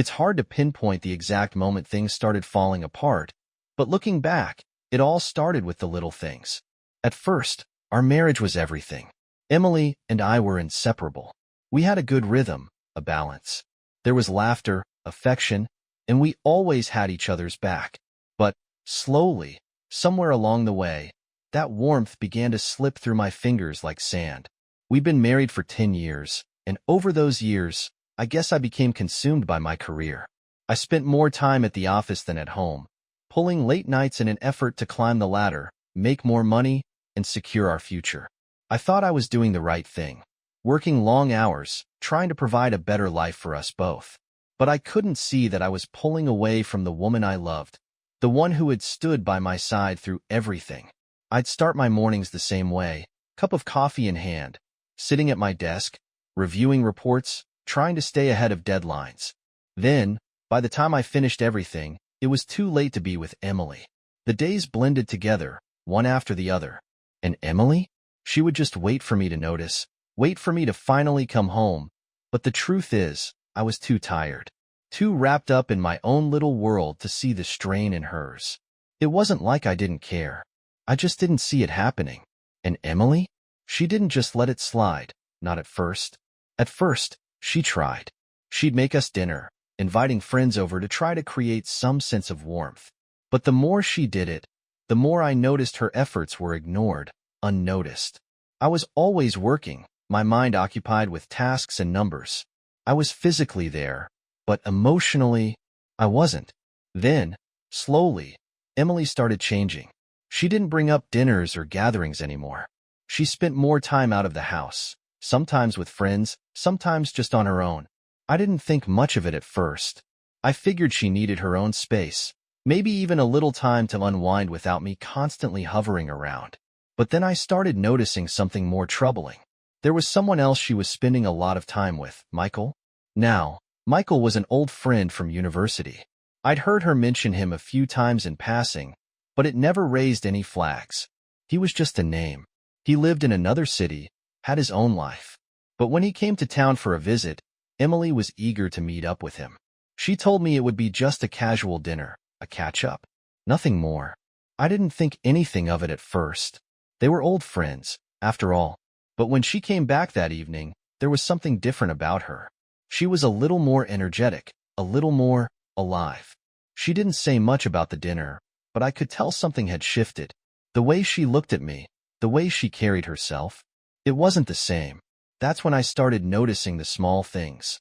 It's hard to pinpoint the exact moment things started falling apart, but looking back, it all started with the little things. At first, our marriage was everything. Emily and I were inseparable. We had a good rhythm, a balance. There was laughter, affection, and we always had each other's back. But, slowly, somewhere along the way, that warmth began to slip through my fingers like sand. We'd been married for 10 years, and over those years, I guess I became consumed by my career. I spent more time at the office than at home, pulling late nights in an effort to climb the ladder, make more money, and secure our future. I thought I was doing the right thing, working long hours, trying to provide a better life for us both. But I couldn't see that I was pulling away from the woman I loved, the one who had stood by my side through everything. I'd start my mornings the same way, cup of coffee in hand, sitting at my desk, reviewing reports, trying to stay ahead of deadlines. Then, by the time I finished everything, it was too late to be with Emily. The days blended together, one after the other. And Emily? She would just wait for me to notice, wait for me to finally come home. But the truth is, I was too tired, too wrapped up in my own little world to see the strain in hers. It wasn't like I didn't care. I just didn't see it happening. And Emily? She didn't just let it slide, not at first. At first, she tried. She'd make us dinner, inviting friends over to try to create some sense of warmth. But the more she did it, the more I noticed her efforts were ignored, unnoticed. I was always working, my mind occupied with tasks and numbers. I was physically there, but emotionally, I wasn't. Then, slowly, Emily started changing. She didn't bring up dinners or gatherings anymore. She spent more time out of the house, sometimes with friends, sometimes just on her own. I didn't think much of it at first. I figured she needed her own space, maybe even a little time to unwind without me constantly hovering around. But then I started noticing something more troubling. There was someone else she was spending a lot of time with, Michael. Now, Michael was an old friend from university. I'd heard her mention him a few times in passing, but it never raised any flags. He was just a name. He lived in another city, had his own life. But when he came to town for a visit, Emily was eager to meet up with him. She told me it would be just a casual dinner, a catch-up, nothing more. I didn't think anything of it at first. They were old friends, after all. But when she came back that evening, there was something different about her. She was a little more energetic, a little more alive. She didn't say much about the dinner, but I could tell something had shifted. The way she looked at me, the way she carried herself, it wasn't the same. That's when I started noticing the small things.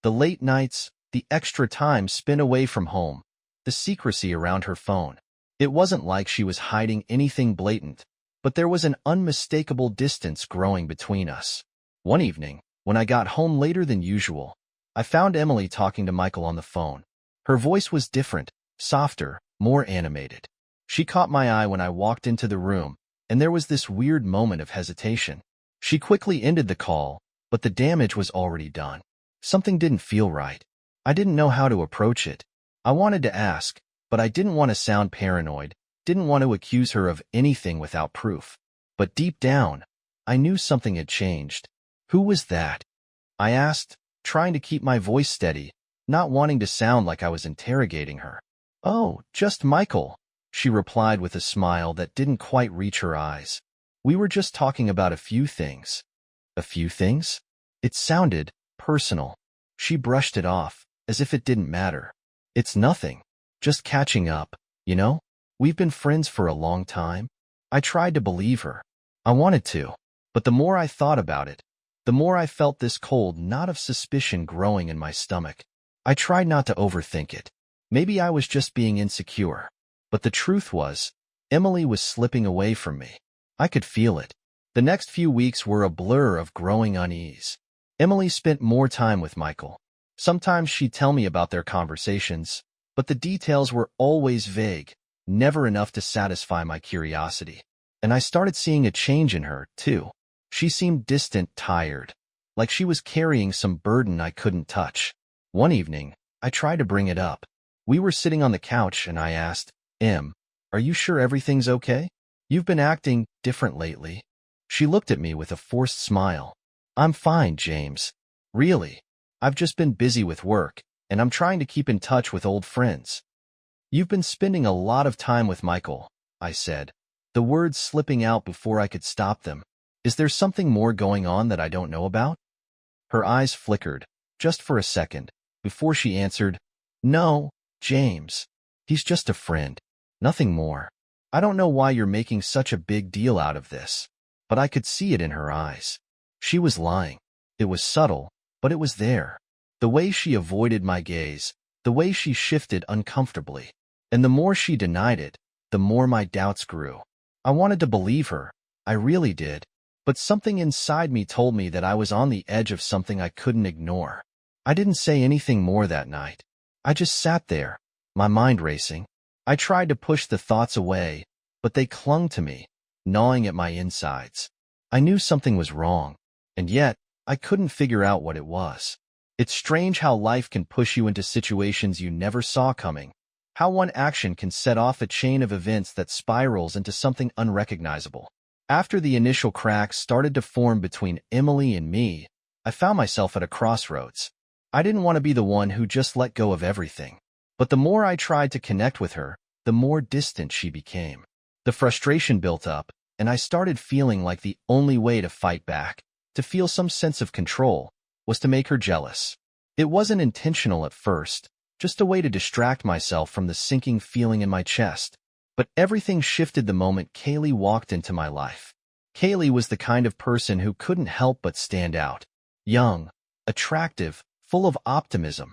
The late nights, the extra time spent away from home, the secrecy around her phone. It wasn't like she was hiding anything blatant, but there was an unmistakable distance growing between us. One evening, when I got home later than usual, I found Emily talking to Michael on the phone. Her voice was different, softer, more animated. She caught my eye when I walked into the room, and there was this weird moment of hesitation. She quickly ended the call, but the damage was already done. Something didn't feel right. I didn't know how to approach it. I wanted to ask, but I didn't want to sound paranoid, didn't want to accuse her of anything without proof. But deep down, I knew something had changed. Who was that? I asked, trying to keep my voice steady, not wanting to sound like I was interrogating her. Oh, just Michael, she replied with a smile that didn't quite reach her eyes. We were just talking about a few things. A few things? It sounded personal. She brushed it off, as if it didn't matter. It's nothing. Just catching up, you know? We've been friends for a long time. I tried to believe her. I wanted to. But the more I thought about it, the more I felt this cold knot of suspicion growing in my stomach. I tried not to overthink it. Maybe I was just being insecure. But the truth was, Emily was slipping away from me. I could feel it. The next few weeks were a blur of growing unease. Emily spent more time with Michael. Sometimes she'd tell me about their conversations, but the details were always vague, never enough to satisfy my curiosity. And I started seeing a change in her, too. She seemed distant, tired, like she was carrying some burden I couldn't touch. One evening, I tried to bring it up. We were sitting on the couch and I asked, Em, are you sure everything's okay? You've been acting different lately. She looked at me with a forced smile. I'm fine, James. Really. I've just been busy with work, and I'm trying to keep in touch with old friends. You've been spending a lot of time with Michael, I said, the words slipping out before I could stop them. Is there something more going on that I don't know about? Her eyes flickered, just for a second, before she answered, No, James. He's just a friend. Nothing more. I don't know why you're making such a big deal out of this, but I could see it in her eyes. She was lying. It was subtle, but it was there. The way she avoided my gaze, the way she shifted uncomfortably. And the more she denied it, the more my doubts grew. I wanted to believe her. I really did. But something inside me told me that I was on the edge of something I couldn't ignore. I didn't say anything more that night. I just sat there, my mind racing. I tried to push the thoughts away, but they clung to me, gnawing at my insides. I knew something was wrong, and yet I couldn't figure out what it was. It's strange how life can push you into situations you never saw coming, how one action can set off a chain of events that spirals into something unrecognizable. After the initial cracks started to form between Emily and me, I found myself at a crossroads. I didn't want to be the one who just let go of everything. But the more I tried to connect with her, the more distant she became. The frustration built up, and I started feeling like the only way to fight back, to feel some sense of control, was to make her jealous. It wasn't intentional at first, just a way to distract myself from the sinking feeling in my chest. But everything shifted the moment Kaylee walked into my life. Kaylee was the kind of person who couldn't help but stand out. Young, attractive, full of optimism.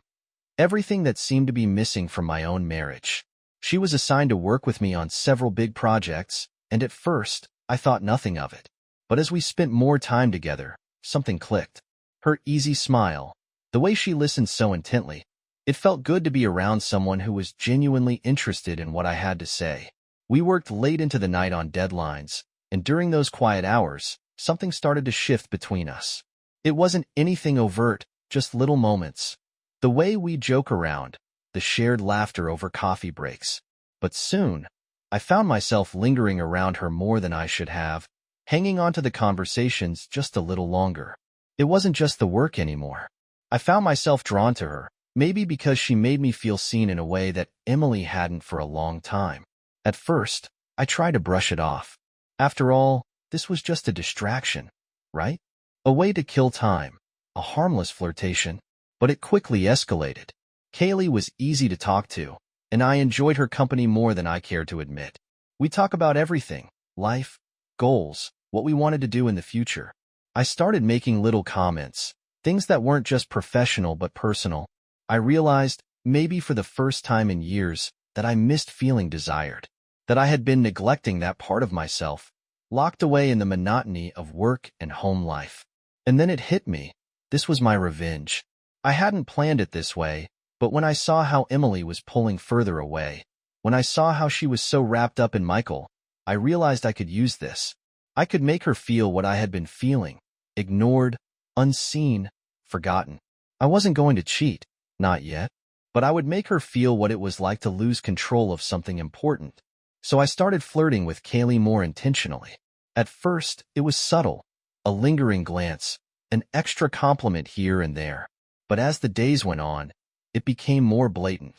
Everything that seemed to be missing from my own marriage. She was assigned to work with me on several big projects, and at first, I thought nothing of it. But as we spent more time together, something clicked. Her easy smile, the way she listened so intently. It felt good to be around someone who was genuinely interested in what I had to say. We worked late into the night on deadlines, and during those quiet hours, something started to shift between us. It wasn't anything overt, just little moments. The way we joke around, the shared laughter over coffee breaks. But soon, I found myself lingering around her more than I should have, hanging on to the conversations just a little longer. It wasn't just the work anymore. I found myself drawn to her, maybe because she made me feel seen in a way that Emily hadn't for a long time. At first, I tried to brush it off. After all, this was just a distraction, right? A way to kill time, a harmless flirtation. But it quickly escalated. Kaylee was easy to talk to, and I enjoyed her company more than I cared to admit. We talk about everything, life, goals, what we wanted to do in the future. I started making little comments, things that weren't just professional but personal. I realized, maybe for the first time in years, that I missed feeling desired, that I had been neglecting that part of myself, locked away in the monotony of work and home life. And then it hit me. This was my revenge. I hadn't planned it this way, but when I saw how Emily was pulling further away, when I saw how she was so wrapped up in Michael, I realized I could use this. I could make her feel what I had been feeling, ignored, unseen, forgotten. I wasn't going to cheat, not yet, but I would make her feel what it was like to lose control of something important. So I started flirting with Kaylee more intentionally. At first, it was subtle, a lingering glance, an extra compliment here and there. But as the days went on, it became more blatant.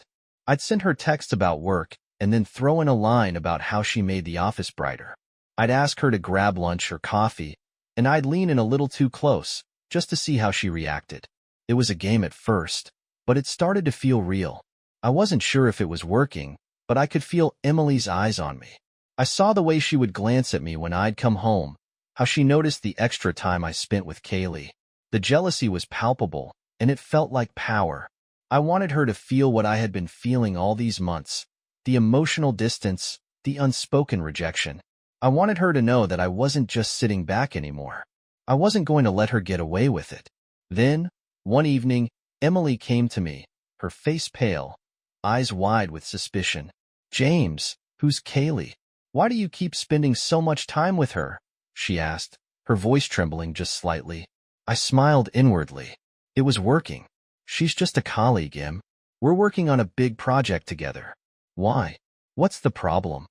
I'd send her texts about work and then throw in a line about how she made the office brighter. I'd ask her to grab lunch or coffee, and I'd lean in a little too close, just to see how she reacted. It was a game at first, but it started to feel real. I wasn't sure if it was working, but I could feel Emily's eyes on me. I saw the way she would glance at me when I'd come home, how she noticed the extra time I spent with Kaylee. The jealousy was palpable, and it felt like power. I wanted her to feel what I had been feeling all these months, the emotional distance, the unspoken rejection. I wanted her to know that I wasn't just sitting back anymore. I wasn't going to let her get away with it. Then, one evening, Emily came to me, her face pale, eyes wide with suspicion. "James, who's Kaylee? Why do you keep spending so much time with her?" she asked, her voice trembling just slightly. I smiled inwardly. It was working. "She's just a colleague, Em. We're working on a big project together." "Why? What's the problem?"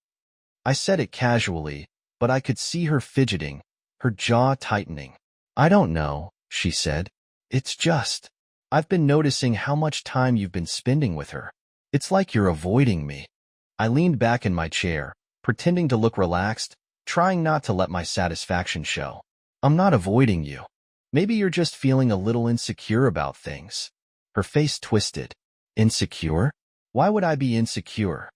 I said it casually, but I could see her fidgeting, her jaw tightening. "I don't know," she said. "It's just..." I've been noticing how much time you've been spending with her. It's like you're avoiding me." I leaned back in my chair, pretending to look relaxed, trying not to let my satisfaction show. "I'm not avoiding you. Maybe you're just feeling a little insecure about things." Her face twisted. "Insecure? Why would I be insecure?"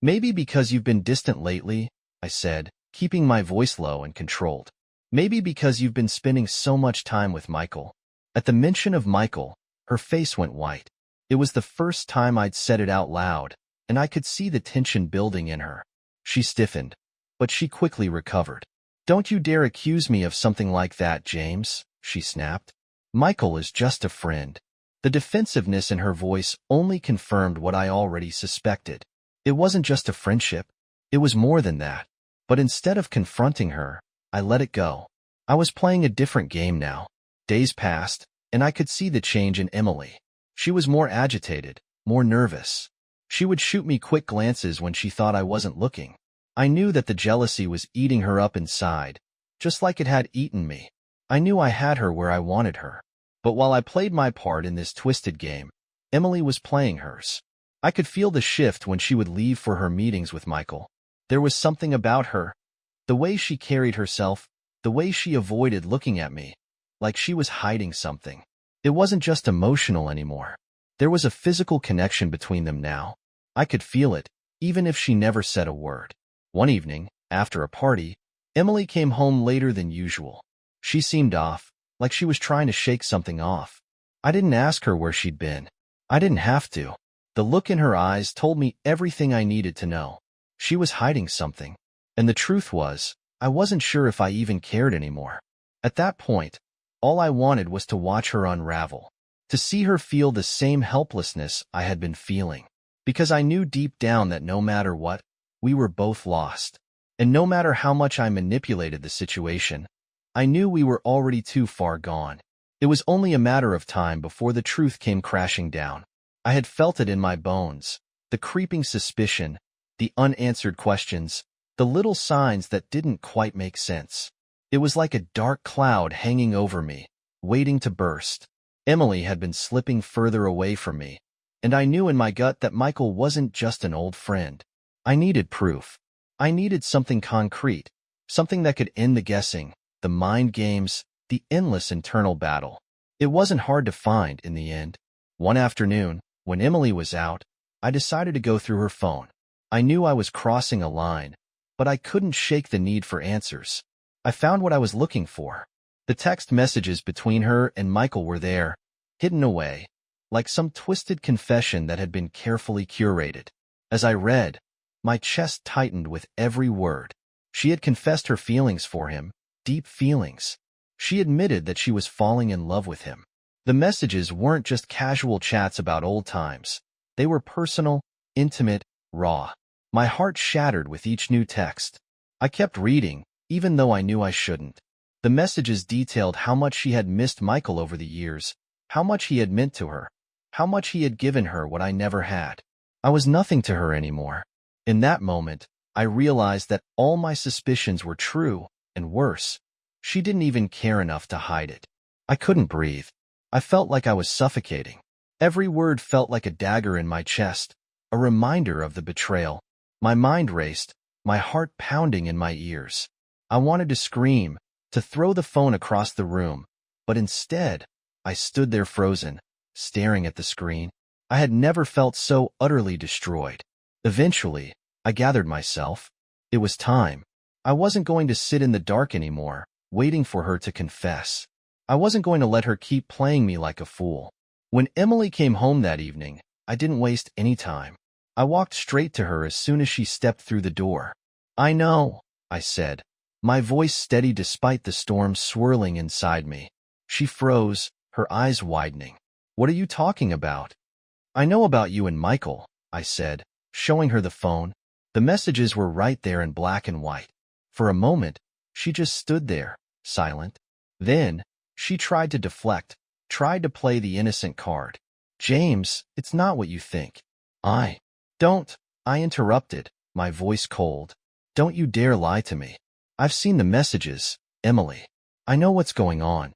"Maybe because you've been distant lately," I said, keeping my voice low and controlled. "Maybe because you've been spending so much time with Michael." At the mention of Michael, her face went white. It was the first time I'd said it out loud, and I could see the tension building in her. She stiffened, but she quickly recovered. "Don't you dare accuse me of something like that, James," she snapped. "Michael is just a friend." The defensiveness in her voice only confirmed what I already suspected. It wasn't just a friendship. It was more than that. But instead of confronting her, I let it go. I was playing a different game now. Days passed, and I could see the change in Emily. She was more agitated, more nervous. She would shoot me quick glances when she thought I wasn't looking. I knew that the jealousy was eating her up inside, just like it had eaten me. I knew I had her where I wanted her. But while I played my part in this twisted game, Emily was playing hers. I could feel the shift when she would leave for her meetings with Michael. There was something about her, the way she carried herself, the way she avoided looking at me, like she was hiding something. It wasn't just emotional anymore. There was a physical connection between them now. I could feel it, even if she never said a word. One evening, after a party, Emily came home later than usual. She seemed off, like she was trying to shake something off. I didn't ask her where she'd been. I didn't have to. The look in her eyes told me everything I needed to know. She was hiding something. And the truth was, I wasn't sure if I even cared anymore. At that point, all I wanted was to watch her unravel, to see her feel the same helplessness I had been feeling. Because I knew deep down that no matter what, we were both lost. And no matter how much I manipulated the situation, I knew we were already too far gone. It was only a matter of time before the truth came crashing down. I had felt it in my bones, the creeping suspicion, the unanswered questions, the little signs that didn't quite make sense. It was like a dark cloud hanging over me, waiting to burst. Emily had been slipping further away from me, and I knew in my gut that Michael wasn't just an old friend. I needed proof. I needed something concrete, something that could end the guessing, the mind games, the endless internal battle. It wasn't hard to find in the end. One afternoon, when Emily was out, I decided to go through her phone. I knew I was crossing a line, but I couldn't shake the need for answers. I found what I was looking for. The text messages between her and Michael were there, hidden away, like some twisted confession that had been carefully curated. As I read, my chest tightened with every word. She had confessed her feelings for him, deep feelings. She admitted that she was falling in love with him. The messages weren't just casual chats about old times. They were personal, intimate, raw. My heart shattered with each new text. I kept reading, even though I knew I shouldn't. The messages detailed how much she had missed Michael over the years, how much he had meant to her, how much he had given her what I never had. I was nothing to her anymore. In that moment, I realized that all my suspicions were true, and worse, she didn't even care enough to hide it. I couldn't breathe. I felt like I was suffocating. Every word felt like a dagger in my chest, a reminder of the betrayal. My mind raced, my heart pounding in my ears. I wanted to scream, to throw the phone across the room, but instead, I stood there frozen, staring at the screen. I had never felt so utterly destroyed. Eventually, I gathered myself. It was time. I wasn't going to sit in the dark anymore, waiting for her to confess. I wasn't going to let her keep playing me like a fool. When Emily came home that evening, I didn't waste any time. I walked straight to her as soon as she stepped through the door. "I know," I said, my voice steady despite the storm swirling inside me. She froze, her eyes widening. "What are you talking about?" "I know about you and Michael," I said, showing her the phone. The messages were right there in black and white. For a moment, she just stood there, silent. Then, she tried to deflect, tried to play the innocent card. "James, it's not what you think." Don't," I interrupted, my voice cold. "Don't you dare lie to me. I've seen the messages, Emily. I know what's going on."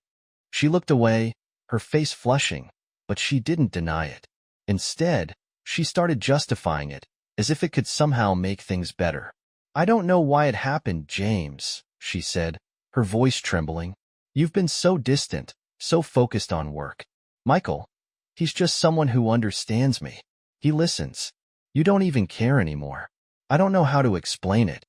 She looked away, her face flushing. but she didn't deny it. Instead, she started justifying it, as if it could somehow make things better. "I don't know why it happened, James," she said, her voice trembling. "You've been so distant, so focused on work. Michael, he's just someone who understands me. He listens. You don't even care anymore. I don't know how to explain it."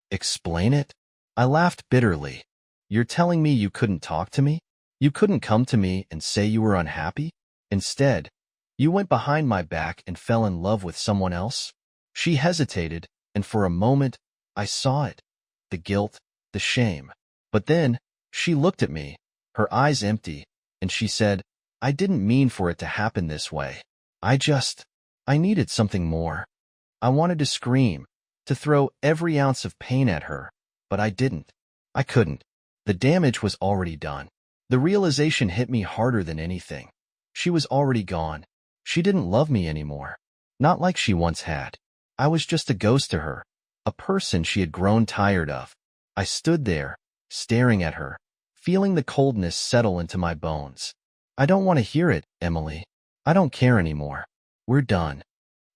"Explain it?" I laughed bitterly. "You're telling me you couldn't talk to me? You couldn't come to me and say you were unhappy? Instead, you went behind my back and fell in love with someone else?" She hesitated, and for a moment, I saw it. The guilt, the shame. But then, she looked at me, her eyes empty, and she said, "I didn't mean for it to happen this way. I needed something more." I wanted to scream, to throw every ounce of pain at her, but I didn't. I couldn't. The damage was already done. The realization hit me harder than anything. She was already gone. She didn't love me anymore. Not like she once had. I was just a ghost to her, a person she had grown tired of. I stood there, staring at her, feeling the coldness settle into my bones. "I don't want to hear it, Emily. I don't care anymore. We're done."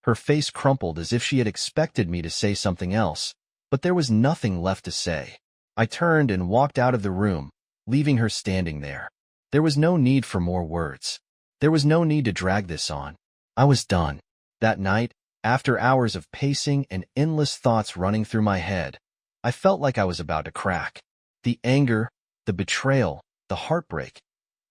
Her face crumpled as if she had expected me to say something else, but there was nothing left to say. I turned and walked out of the room, leaving her standing there. There was no need for more words. There was no need to drag this on. I was done. That night, after hours of pacing and endless thoughts running through my head, I felt like I was about to crack. The anger, the betrayal, the heartbreak,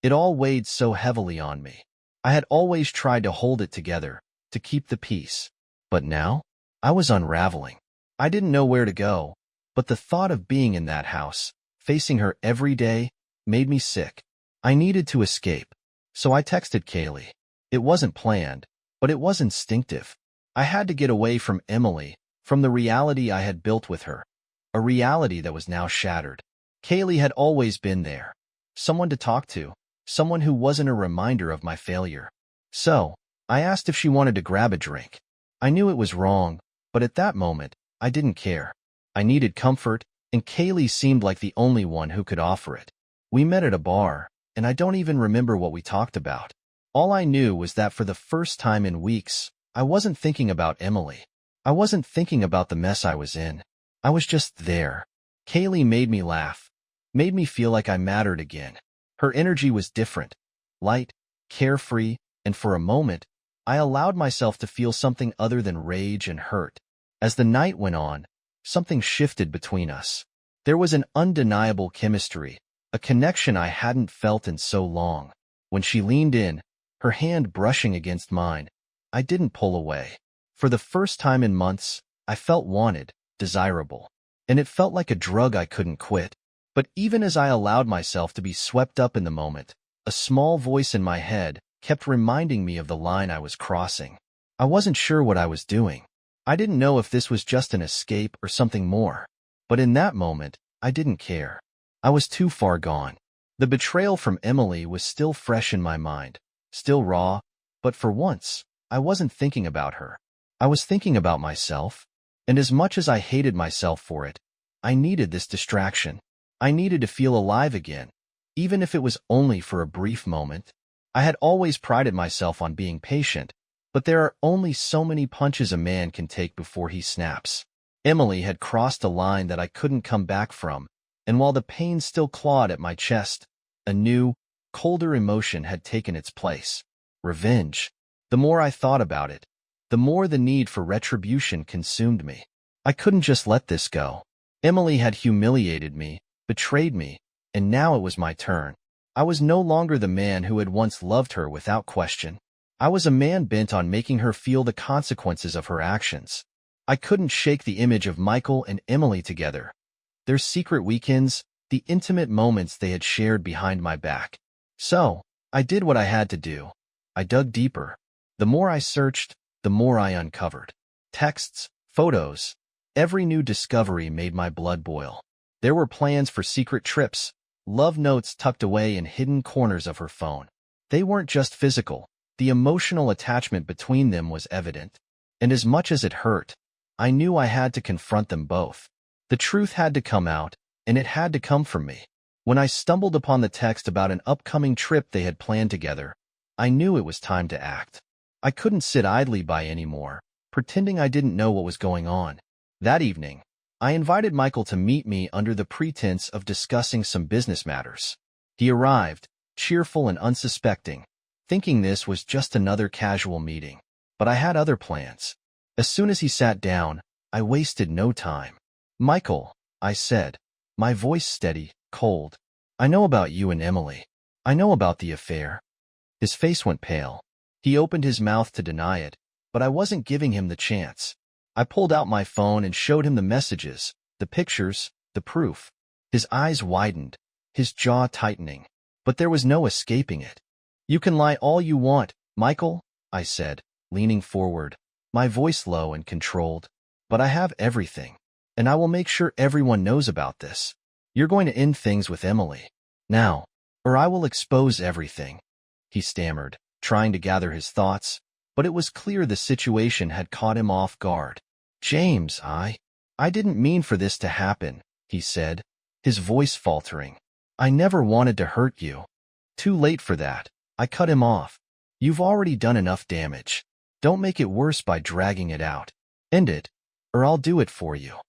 it all weighed so heavily on me. I had always tried to hold it together, to keep the peace. But now, I was unraveling. I didn't know where to go, but the thought of being in that house, facing her every day, made me sick. I needed to escape. So I texted Kaylee. It wasn't planned, but it was instinctive. I had to get away from Emily, from the reality I had built with her, a reality that was now shattered. Kaylee had always been there, someone to talk to, someone who wasn't a reminder of my failure. So, I asked if she wanted to grab a drink. I knew it was wrong, but at that moment, I didn't care. I needed comfort, and Kaylee seemed like the only one who could offer it. We met at a bar, and I don't even remember what we talked about. All I knew was that for the first time in weeks, I wasn't thinking about Emily. I wasn't thinking about the mess I was in. I was just there. Kaylee made me laugh, made me feel like I mattered again. Her energy was different, light, carefree, and for a moment, I allowed myself to feel something other than rage and hurt. As the night went on, something shifted between us. There was an undeniable chemistry, a connection I hadn't felt in so long. When she leaned in, her hand brushing against mine, I didn't pull away. For the first time in months, I felt wanted, desirable, and it felt like a drug I couldn't quit. But even as I allowed myself to be swept up in the moment, a small voice in my head kept reminding me of the line I was crossing. I wasn't sure what I was doing. I didn't know if this was just an escape or something more. But in that moment, I didn't care. I was too far gone. The betrayal from Emily was still fresh in my mind, still raw, but for once, I wasn't thinking about her. I was thinking about myself, and as much as I hated myself for it, I needed this distraction. I needed to feel alive again, even if it was only for a brief moment. I had always prided myself on being patient, but there are only so many punches a man can take before he snaps. Emily had crossed a line that I couldn't come back from, and while the pain still clawed at my chest, a new, colder emotion had taken its place. Revenge. The more I thought about it, the more the need for retribution consumed me. I couldn't just let this go. Emily had humiliated me, betrayed me, and now it was my turn. I was no longer the man who had once loved her without question. I was a man bent on making her feel the consequences of her actions. I couldn't shake the image of Michael and Emily together. Their secret weekends, the intimate moments they had shared behind my back. So, I did what I had to do. I dug deeper. The more I searched, the more I uncovered. Texts, photos, every new discovery made my blood boil. There were plans for secret trips, love notes tucked away in hidden corners of her phone. They weren't just physical. The emotional attachment between them was evident. And as much as it hurt, I knew I had to confront them both. The truth had to come out, and it had to come from me. When I stumbled upon the text about an upcoming trip they had planned together, I knew it was time to act. I couldn't sit idly by anymore, pretending I didn't know what was going on. That evening, I invited Michael to meet me under the pretense of discussing some business matters. He arrived, cheerful and unsuspecting, thinking this was just another casual meeting. But I had other plans. As soon as he sat down, I wasted no time. "Michael," I said, my voice steady, cold, "I know about you and Emily. I know about the affair." His face went pale. He opened his mouth to deny it, but I wasn't giving him the chance. I pulled out my phone and showed him the messages, the pictures, the proof. His eyes widened, his jaw tightening, but there was no escaping it. "You can lie all you want, Michael," I said, leaning forward, my voice low and controlled, "but I have everything, and I will make sure everyone knows about this. You're going to end things with Emily now, or I will expose everything." He stammered, trying to gather his thoughts, but it was clear the situation had caught him off guard. "James, I didn't mean for this to happen," he said, his voice faltering. "I never wanted to hurt you." Too late for that. I cut him off. "You've already done enough damage. Don't make it worse by dragging it out. End it, or I'll do it for you."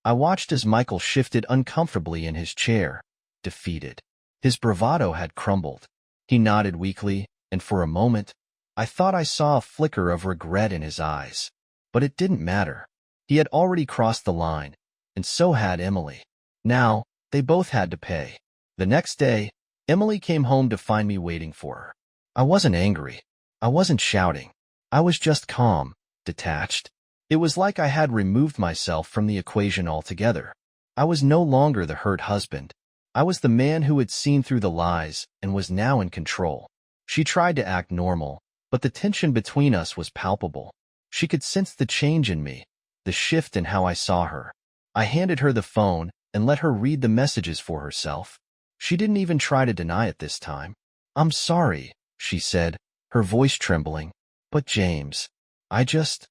I watched as Michael shifted uncomfortably in his chair, defeated. His bravado had crumbled. He nodded weakly, and for a moment, I thought I saw a flicker of regret in his eyes. But it didn't matter. He had already crossed the line, and so had Emily. Now, they both had to pay. The next day, Emily came home to find me waiting for her. I wasn't angry. I wasn't shouting. I was just calm, detached. It was like I had removed myself from the equation altogether. I was no longer the hurt husband. I was the man who had seen through the lies and was now in control. She tried to act normal, but the tension between us was palpable. She could sense the change in me, the shift in how I saw her. I handed her the phone and let her read the messages for herself. She didn't even try to deny it this time. "I'm sorry," she said, her voice trembling. "But James, I just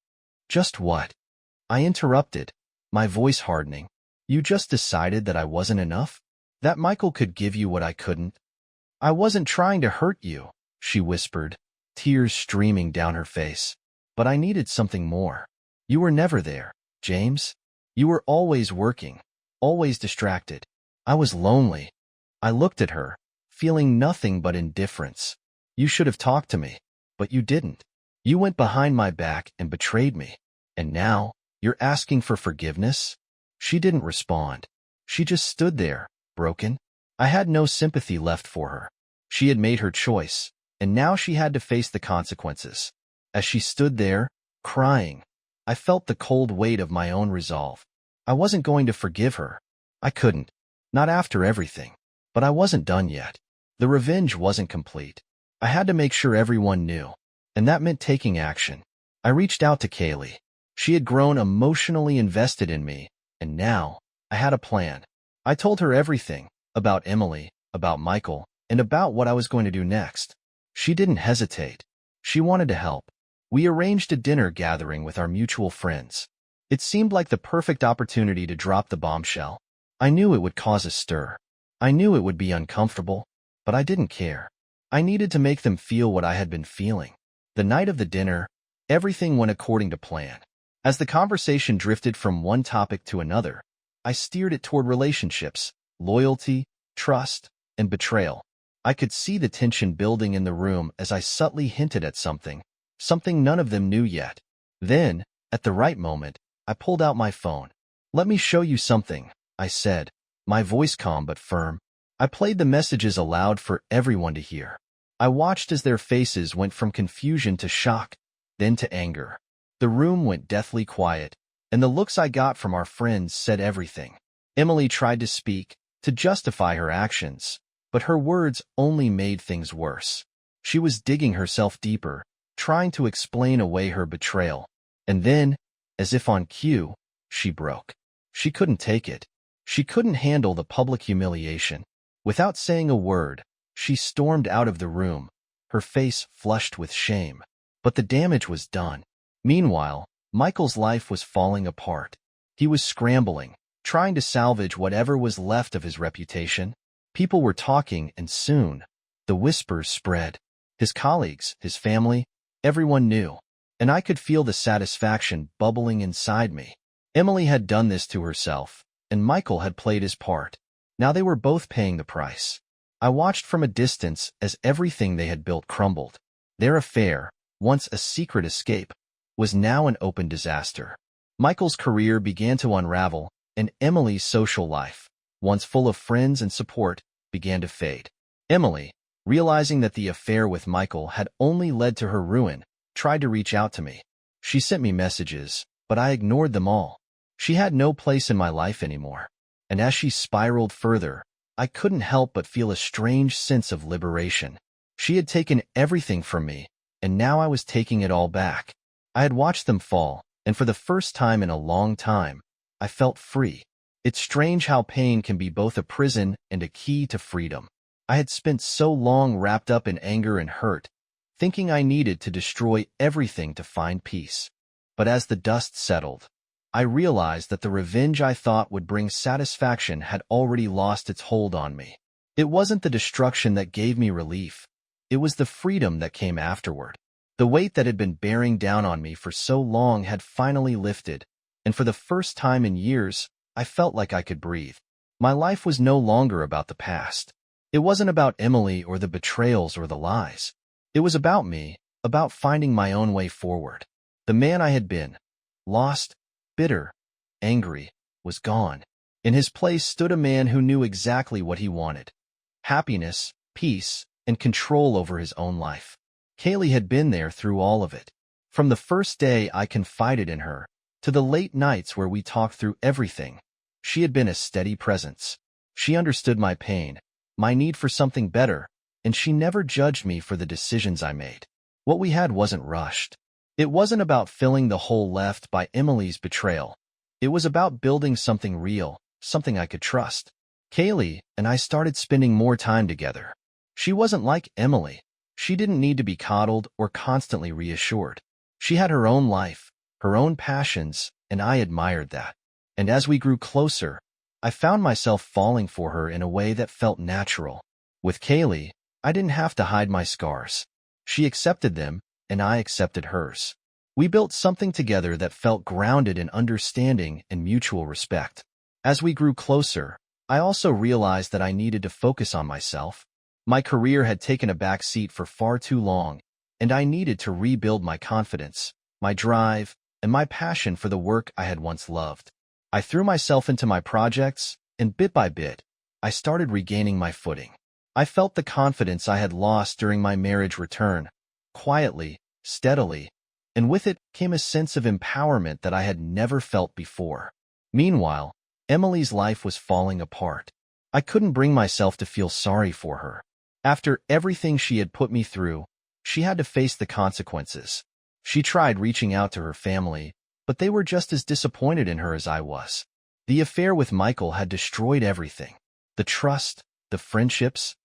what?" I interrupted, my voice hardening. "You just decided that I wasn't enough? That Michael could give you what I couldn't?" "I wasn't trying to hurt you," she whispered, tears streaming down her face. "But I needed something more. You were never there, James. You were always working, always distracted. I was lonely." I looked at her, feeling nothing but indifference. "You should have talked to me, but you didn't. You went behind my back and betrayed me. And now, you're asking for forgiveness?" She didn't respond. She just stood there, broken. I had no sympathy left for her. She had made her choice, and now she had to face the consequences. As she stood there, crying, I felt the cold weight of my own resolve. I wasn't going to forgive her. I couldn't. Not after everything. But I wasn't done yet. The revenge wasn't complete. I had to make sure everyone knew, and that meant taking action. I reached out to Kaylee. She had grown emotionally invested in me, and now I had a plan. I told her everything, about Emily, about Michael, and about what I was going to do next. She didn't hesitate. She wanted to help. We arranged a dinner gathering with our mutual friends. It seemed like the perfect opportunity to drop the bombshell. I knew it would cause a stir. I knew it would be uncomfortable, but I didn't care. I needed to make them feel what I had been feeling. The night of the dinner, everything went according to plan. As the conversation drifted from one topic to another, I steered it toward relationships, loyalty, trust, and betrayal. I could see the tension building in the room as I subtly hinted at something none of them knew yet. Then, at the right moment, I pulled out my phone. "Let me show you something," I said, my voice calm but firm. I played the messages aloud for everyone to hear. I watched as their faces went from confusion to shock, then to anger. The room went deathly quiet, and the looks I got from our friends said everything. Emily tried to speak, to justify her actions, but her words only made things worse. She was digging herself deeper, trying to explain away her betrayal. And then, as if on cue, she broke. She couldn't take it. She couldn't handle the public humiliation. Without saying a word, she stormed out of the room, her face flushed with shame. But the damage was done. Meanwhile, Michael's life was falling apart. He was scrambling, trying to salvage whatever was left of his reputation. People were talking, and soon, the whispers spread. His colleagues, his family, everyone knew, and I could feel the satisfaction bubbling inside me. Emily had done this to herself, and Michael had played his part. Now they were both paying the price. I watched from a distance as everything they had built crumbled. Their affair, once a secret escape, was now an open disaster. Michael's career began to unravel, and Emily's social life, once full of friends and support, began to fade. Emily, realizing that the affair with Michael had only led to her ruin, tried to reach out to me. She sent me messages, but I ignored them all. She had no place in my life anymore. And as she spiraled further, I couldn't help but feel a strange sense of liberation. She had taken everything from me, and now I was taking it all back. I had watched them fall, and for the first time in a long time, I felt free. It's strange how pain can be both a prison and a key to freedom. I had spent so long wrapped up in anger and hurt, thinking I needed to destroy everything to find peace. But as the dust settled, I realized that the revenge I thought would bring satisfaction had already lost its hold on me. It wasn't the destruction that gave me relief. It was the freedom that came afterward. The weight that had been bearing down on me for so long had finally lifted, and for the first time in years, I felt like I could breathe. My life was no longer about the past. It wasn't about Emily or the betrayals or the lies. It was about me, about finding my own way forward. The man I had been, lost, bitter, angry, was gone. In his place stood a man who knew exactly what he wanted: happiness, peace, and control over his own life. Kaylee had been there through all of it. From the first day I confided in her, to the late nights where we talked through everything, she had been a steady presence. She understood my pain, my need for something better, and she never judged me for the decisions I made. What we had wasn't rushed. It wasn't about filling the hole left by Emily's betrayal. It was about building something real, something I could trust. Kaylee and I started spending more time together. She wasn't like Emily. She didn't need to be coddled or constantly reassured. She had her own life, her own passions, and I admired that. And as we grew closer, I found myself falling for her in a way that felt natural. With Kaylee, I didn't have to hide my scars. She accepted them, and I accepted hers. We built something together that felt grounded in understanding and mutual respect. As we grew closer, I also realized that I needed to focus on myself. My career had taken a back seat for far too long, and I needed to rebuild my confidence, my drive, and my passion for the work I had once loved. I threw myself into my projects, and bit by bit, I started regaining my footing. I felt the confidence I had lost during my marriage return, quietly, steadily, and with it came a sense of empowerment that I had never felt before. Meanwhile, Emily's life was falling apart. I couldn't bring myself to feel sorry for her. After everything she had put me through, she had to face the consequences. She tried reaching out to her family, but they were just as disappointed in her as I was. The affair with Michael had destroyed everything. The trust, the friendships,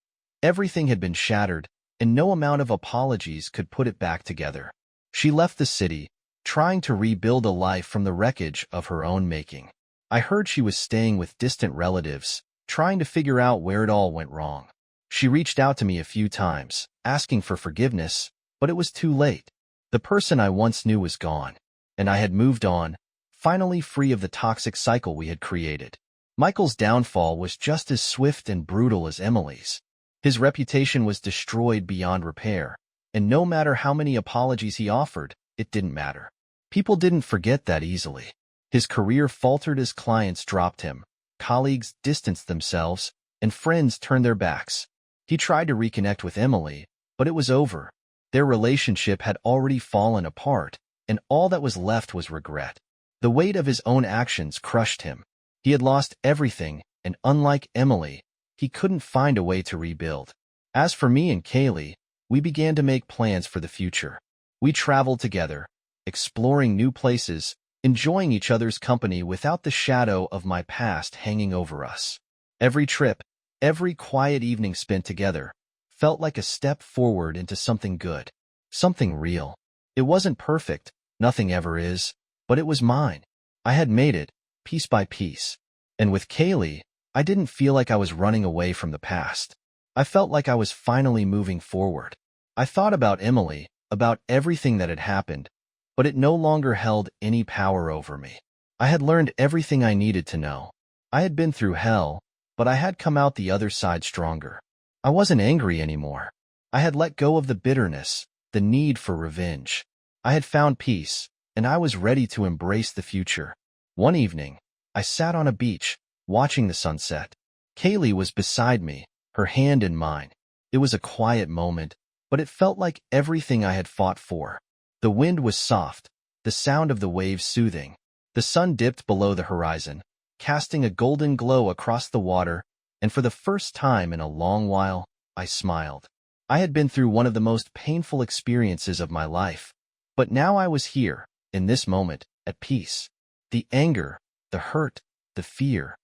everything had been shattered, and no amount of apologies could put it back together. She left the city, trying to rebuild a life from the wreckage of her own making. I heard she was staying with distant relatives, trying to figure out where it all went wrong. She reached out to me a few times, asking for forgiveness, but it was too late. The person I once knew was gone, and I had moved on, finally free of the toxic cycle we had created. Michael's downfall was just as swift and brutal as Emily's. His reputation was destroyed beyond repair, and no matter how many apologies he offered, it didn't matter. People didn't forget that easily. His career faltered as clients dropped him, colleagues distanced themselves, and friends turned their backs. He tried to reconnect with Emily, but it was over. Their relationship had already fallen apart, and all that was left was regret. The weight of his own actions crushed him. He had lost everything, and unlike Emily, he couldn't find a way to rebuild. As for me and Kaylee, we began to make plans for the future. We traveled together, exploring new places, enjoying each other's company without the shadow of my past hanging over us. Every trip, every quiet evening spent together, felt like a step forward into something good, something real. It wasn't perfect, nothing ever is, but it was mine. I had made it, piece by piece. And with Kaylee, I didn't feel like I was running away from the past. I felt like I was finally moving forward. I thought about Emily, about everything that had happened, but it no longer held any power over me. I had learned everything I needed to know. I had been through hell, but I had come out the other side stronger. I wasn't angry anymore. I had let go of the bitterness, the need for revenge. I had found peace, and I was ready to embrace the future. One evening, I sat on a beach, watching the sunset. Kaylee was beside me, her hand in mine. It was a quiet moment, but it felt like everything I had fought for. The wind was soft, the sound of the waves soothing. The sun dipped below the horizon, casting a golden glow across the water, and for the first time in a long while, I smiled. I had been through one of the most painful experiences of my life, but now I was here, in this moment, at peace. The anger, the hurt, the fear,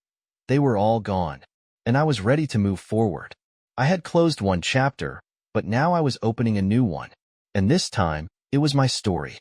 they were all gone, and I was ready to move forward. I had closed one chapter, but now I was opening a new one, and this time, it was my story.